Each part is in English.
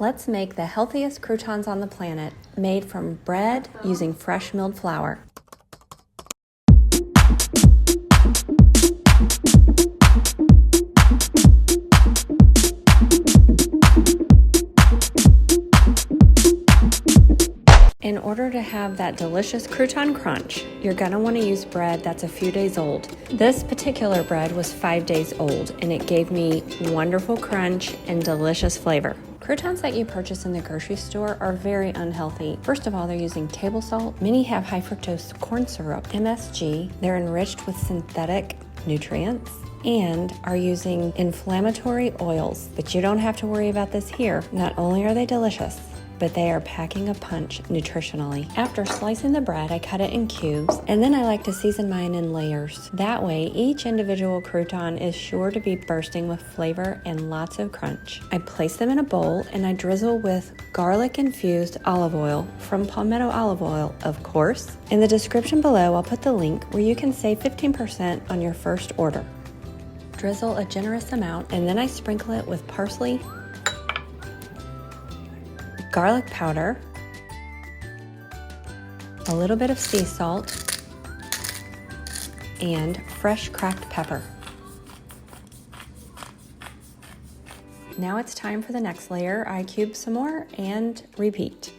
Let's make the healthiest croutons on the planet, made from bread using fresh milled flour. In order to have that delicious crouton crunch, you're gonna wanna use bread that's a few days old. This particular bread was 5 days old, and it gave me wonderful crunch and delicious flavor. Croutons that you purchase in the grocery store are very unhealthy. First of all, they're using table salt. Many have high fructose corn syrup, MSG. They're enriched with synthetic nutrients and are using inflammatory oils. But you don't have to worry about this here. Not only are they delicious, but they are packing a punch nutritionally. After slicing the bread, I cut it in cubes, and then I like to season mine in layers. That way, each individual crouton is sure to be bursting with flavor and lots of crunch. I place them in a bowl, and I drizzle with garlic-infused olive oil from Palmetto Olive Oil, of course. In the description below, I'll put the link where you can save 15% on your first order. Drizzle a generous amount, and then I sprinkle it with parsley, garlic powder, a little bit of sea salt, and fresh cracked pepper. Now it's time for the next layer. I cube some more and repeat.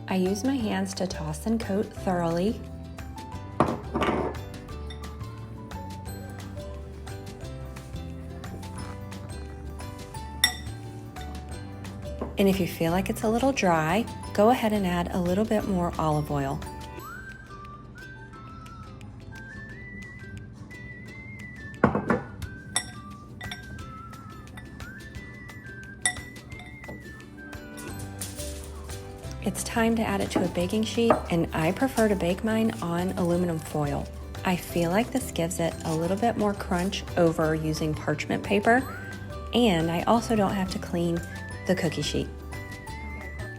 I use my hands to toss and coat thoroughly. And if you feel like it's a little dry, go ahead and add a little bit more olive oil. It's time to add it to a baking sheet, and I prefer to bake mine on aluminum foil. I feel like this gives it a little bit more crunch over using parchment paper, and I also don't have to clean the cookie sheet.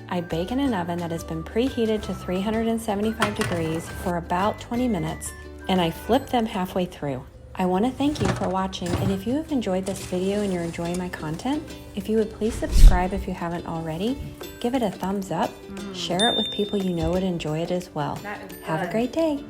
I bake in an oven that has been preheated to 375 degrees for about 20 minutes, and I flip them halfway through. I want to thank you for watching, and if you have enjoyed this video and you're enjoying my content, if you would please subscribe if you haven't already, give it a thumbs up, share it with people you know would enjoy it as well. Have a great day.